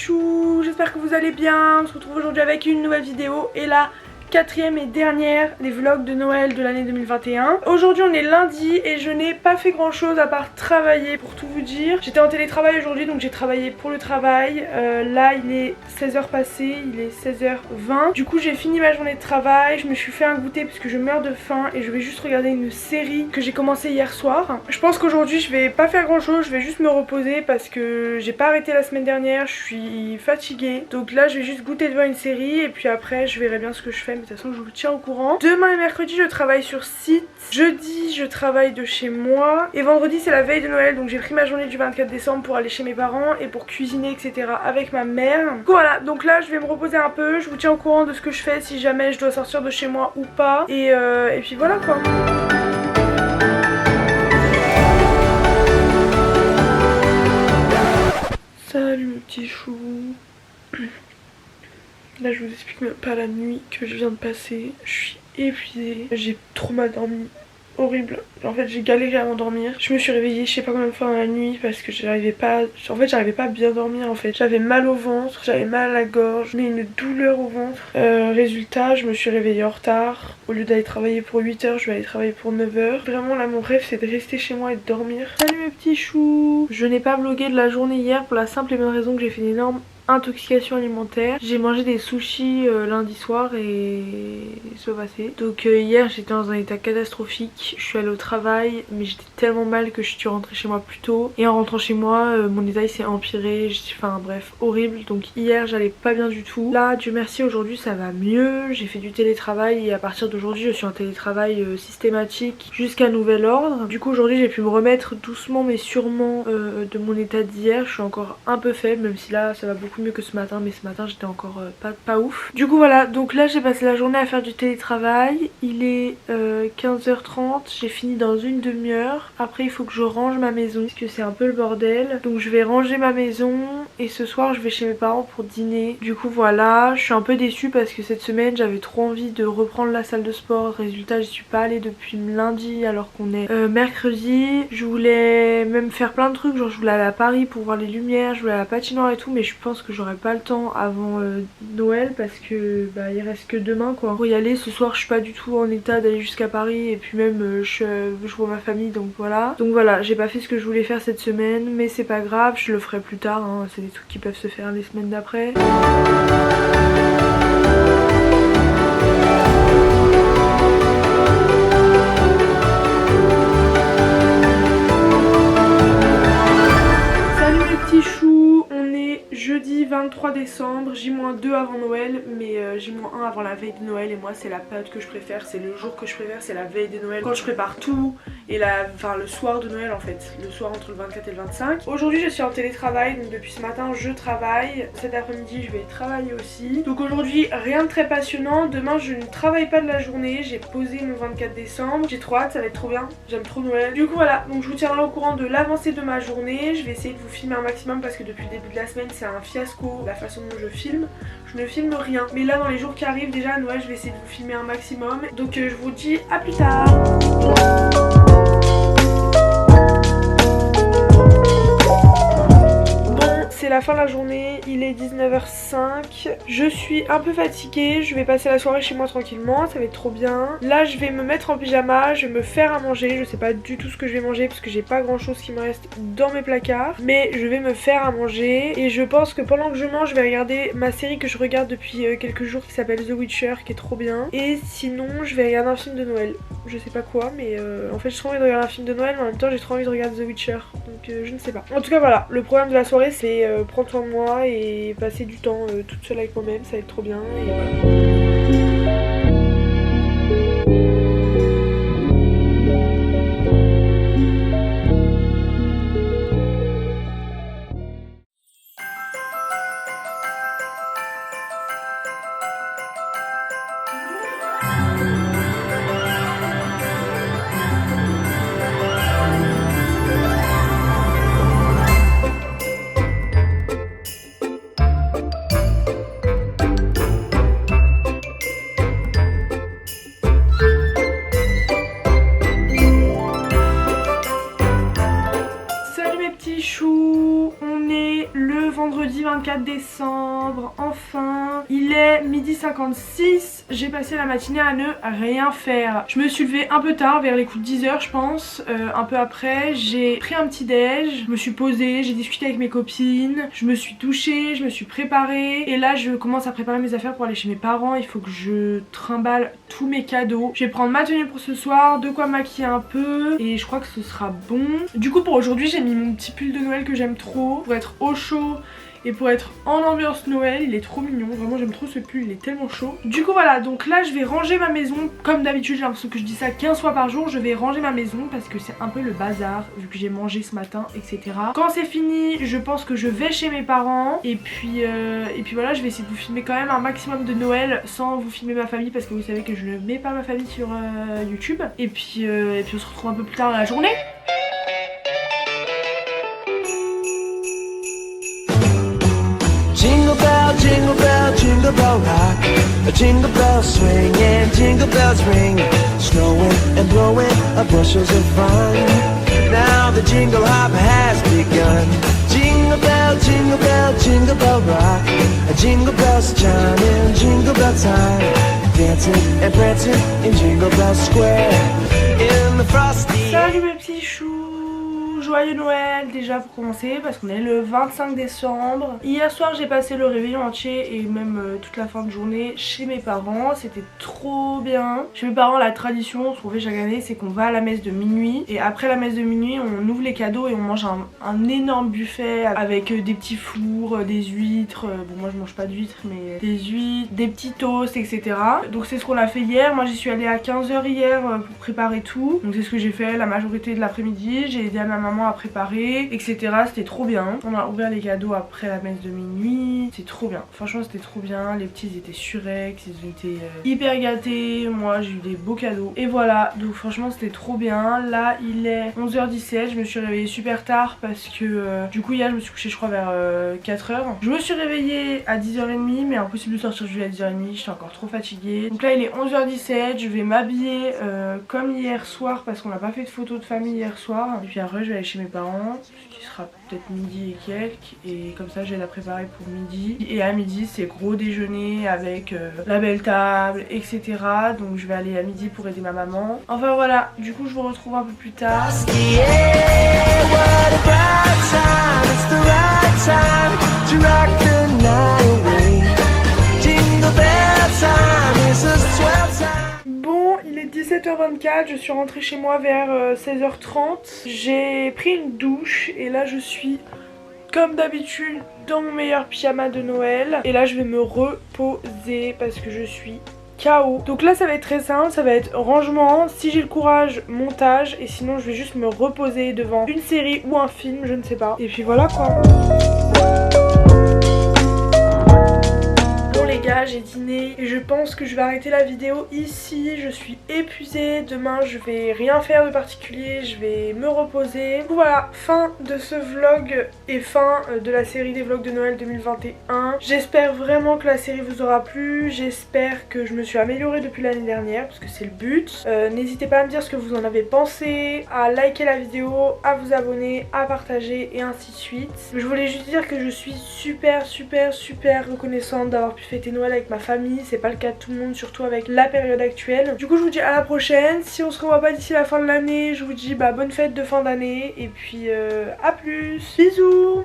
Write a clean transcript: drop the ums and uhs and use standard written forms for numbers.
choux, j'espère que vous allez bien. On se retrouve aujourd'hui avec une nouvelle vidéo et la quatrième et dernière des vlogs de Noël de l'année 2021. Aujourd'hui on est lundi et je n'ai pas fait grand chose à part travailler pour tout vous dire. J'étais en télétravail aujourd'hui donc j'ai travaillé pour le travail. Là il est 16h passé, il est 16h20. Du coup j'ai fini ma journée de travail, je me suis fait un goûter parce que je meurs de faim et je vais juste regarder une série que j'ai commencé hier soir. Je pense qu'aujourd'hui je vais pas faire grand chose, je vais juste me reposer parce que j'ai pas arrêté la semaine dernière, je suis fatiguée. Donc là je vais juste goûter devant une série et puis après je verrai bien ce que je fais. De toute façon je vous tiens au courant. Demain et mercredi je travaille sur site. Jeudi je travaille de chez moi. Et vendredi c'est la veille de Noël donc j'ai pris ma journée du 24 décembre pour aller chez mes parents et pour cuisiner etc avec ma mère. Du coup, voilà, donc là je vais me reposer un peu. Je vous tiens au courant de ce que je fais si jamais je dois sortir de chez moi ou pas. Et puis voilà quoi. Salut mes petits choux. Là je vous explique même pas la nuit que je viens de passer. Je suis épuisée. J'ai trop mal dormi. Horrible. En fait j'ai galéré à m'endormir. Je me suis réveillée je sais pas combien de fois dans la nuit parce que j'arrivais pas. En fait j'arrivais pas à bien dormir en fait. J'avais mal au ventre, j'avais mal à la gorge, mais une douleur au ventre. Résultat je me suis réveillée en retard. Au lieu d'aller travailler pour 8h, je vais aller travailler pour 9h. Vraiment là mon rêve c'est de rester chez moi et de dormir. Salut mes petits choux. Je n'ai pas vlogué de la journée hier pour la simple et bonne raison que j'ai fait une énorme intoxication alimentaire. J'ai mangé des sushis lundi soir et ça va passer. Donc hier j'étais dans un état catastrophique. Je suis allée au travail mais j'étais tellement mal que je suis rentrée chez moi plus tôt. Et en rentrant chez moi mon état il s'est empiré. Enfin bref horrible. Donc hier j'allais pas bien du tout. Là Dieu merci aujourd'hui ça va mieux. J'ai fait du télétravail et à partir d'aujourd'hui je suis en télétravail systématique jusqu'à nouvel ordre. Du coup aujourd'hui j'ai pu me remettre doucement mais sûrement de mon état d'hier. Je suis encore un peu faible même si là ça va beaucoup mieux que ce matin, mais ce matin j'étais encore pas ouf. Du coup voilà, donc là j'ai passé la journée à faire du télétravail. Il est 15h30, j'ai fini dans une demi-heure. Après il faut que je range ma maison parce que c'est un peu le bordel. Donc je vais ranger ma maison et ce soir je vais chez mes parents pour dîner. Du coup voilà, je suis un peu déçue parce que cette semaine j'avais trop envie de reprendre la salle de sport. Résultat j'y suis pas allée depuis lundi alors qu'on est mercredi. Je voulais même faire plein de trucs, genre je voulais aller à Paris pour voir les lumières, je voulais aller à la patinoire et tout, mais je pense que j'aurai pas le temps avant Noël parce que bah il reste que demain quoi. Pour y aller ce soir je suis pas du tout en état d'aller jusqu'à Paris et puis même je vois ma famille donc voilà. Donc voilà, j'ai pas fait ce que je voulais faire cette semaine mais c'est pas grave, je le ferai plus tard hein. C'est des trucs qui peuvent se faire les semaines d'après. Jeudi 23 décembre, J-2 avant Noël, mais J-1 avant la veille de Noël. Et moi c'est la période que je préfère, c'est le jour que je préfère, c'est la veille de Noël. Quand je prépare tout et le soir de Noël en fait, le soir entre le 24 et le 25. Aujourd'hui je suis en télétravail, donc depuis ce matin je travaille. Cet après-midi je vais travailler aussi. Donc aujourd'hui rien de très passionnant, demain je ne travaille pas de la journée. J'ai posé mon 24 décembre, j'ai trop hâte, ça va être trop bien, j'aime trop Noël. Du coup voilà, donc je vous tiendrai au courant de l'avancée de ma journée. Je vais essayer de vous filmer un maximum parce que depuis le début de la semaine c'est un fiasco la façon dont je filme. Je ne filme rien. Mais là dans les jours qui arrivent déjà à Noël je vais essayer de vous filmer un maximum. Donc je vous dis à plus tard. C'est la fin de la journée, il est 19h05. Je suis un peu fatiguée, je vais passer la soirée chez moi tranquillement, ça va être trop bien. Là je vais me mettre en pyjama, je vais me faire à manger. Je sais pas du tout ce que je vais manger parce que j'ai pas grand chose qui me reste dans mes placards. Mais je vais me faire à manger et je pense que pendant que je mange je vais regarder ma série que je regarde depuis quelques jours qui s'appelle The Witcher qui est trop bien. Et sinon je vais regarder un film de Noël. Je sais pas quoi mais en fait j'ai trop envie de regarder un film de Noël mais en même temps j'ai trop envie de regarder The Witcher. Donc je ne sais pas. En tout cas voilà, le programme de la soirée c'est prendre soin de moi et passer du temps toute seule avec moi-même, ça va être trop bien et voilà. petits choux, on est le vendredi 24 décembre, enfin. Il est 12h56, j'ai passé la matinée à ne rien faire. Je me suis levée un peu tard, vers les coups de 10h je pense, un peu après. J'ai pris un petit déj, je me suis posée, j'ai discuté avec mes copines, je me suis douchée, je me suis préparée. Et là je commence à préparer mes affaires pour aller chez mes parents. Il faut que je trimballe tous mes cadeaux. Je vais prendre ma tenue pour ce soir, de quoi maquiller un peu, et je crois que ce sera bon. Du coup pour aujourd'hui j'ai mis mon petit pull de Noël que j'aime trop, pour être au chaud et pour être en ambiance Noël. Il est trop mignon, vraiment j'aime trop ce pull, il est tellement chaud. Du coup voilà, donc là je vais ranger ma maison. Comme d'habitude, j'ai l'impression que je dis ça 15 fois par jour. Je vais ranger ma maison parce que c'est un peu le bazar vu que j'ai mangé ce matin, etc. Quand c'est fini, je pense que je vais chez mes parents. Et puis voilà, je vais essayer de vous filmer quand même un maximum de Noël sans vous filmer ma famille, parce que vous savez que je ne mets pas ma famille sur YouTube. Et puis on se retrouve un peu plus tard dans la journée. Jingle bell, jingle bell rock. A jingle bell swing and jingle bells ring. Snowing and blowing bushels of fun. Now the jingle hop has begun. Jingle bell, jingle bell, jingle bell rock. A jingle bells chiming, jingle bell time. Dancing and prancing in Jingle Bell Square. In the frosty. Salut mes petits choux! Joyeux Noël déjà pour commencer, parce qu'on est le 25 décembre. Hier soir j'ai passé le réveillon entier et même toute la fin de journée chez mes parents. C'était trop bien. Chez mes parents, la tradition, ce qu'on fait chaque année, c'est qu'on va à la messe de minuit. Et après la messe de minuit, on ouvre les cadeaux et on mange un énorme buffet avec des petits fours, des huîtres. Bon, moi je mange pas d'huîtres, mais des huîtres, des petits toasts, etc. Donc c'est ce qu'on a fait hier. Moi j'y suis allée à 15h hier pour préparer tout. Donc c'est ce que j'ai fait la majorité de l'après-midi. J'ai aidé à ma maman à préparer, etc. C'était trop bien. On a ouvert les cadeaux après la messe de minuit. C'est trop bien. Franchement, c'était trop bien. Les petits ils étaient surex, ils étaient hyper gâtés. Moi, j'ai eu des beaux cadeaux. Et voilà. Donc franchement, c'était trop bien. Là, il est 11h17. Je me suis réveillée super tard parce que du coup, hier, je me suis couchée, je crois, vers 4h. Je me suis réveillée à 10h30, mais impossible de sortir du lit à 10h30. J'étais encore trop fatiguée. Donc là, il est 11h17. Je vais m'habiller comme hier soir parce qu'on n'a pas fait de photos de famille hier soir. Et puis après, je vais aller chez mes parents, ce qui sera peut-être midi et quelques, et comme ça je vais la préparer pour midi. Et à midi c'est gros déjeuner avec la belle table, etc. Donc je vais aller à midi pour aider ma maman. Enfin voilà, du coup je vous retrouve un peu plus tard. Bon, il est 17h24, je suis rentrée chez moi vers 16h30. J'ai pris une douche et là je suis comme d'habitude dans mon meilleur pyjama de Noël. Et là je vais me reposer parce que je suis KO. Donc là ça va être très simple, ça va être rangement, si j'ai le courage montage, et sinon je vais juste me reposer devant une série ou un film, je ne sais pas. Et puis voilà quoi. Les gars, j'ai dîné et je pense que je vais arrêter la vidéo ici. Je suis épuisée, demain je vais rien faire de particulier, je vais me reposer. Voilà, fin de ce vlog et fin de la série des vlogs de Noël 2021. J'espère vraiment que la série vous aura plu, j'espère que je me suis améliorée depuis l'année dernière parce que c'est le but. N'hésitez pas à me dire ce que vous en avez pensé, à liker la vidéo, à vous abonner, à partager et ainsi de suite. Je voulais juste dire que je suis super reconnaissante d'avoir pu fêter Noël avec ma famille. C'est pas le cas de tout le monde, surtout avec la période actuelle. Du coup je vous dis à la prochaine. Si on se revoit pas d'ici la fin de l'année, je vous dis bonne fête de fin d'année. Et puis à plus. Bisous.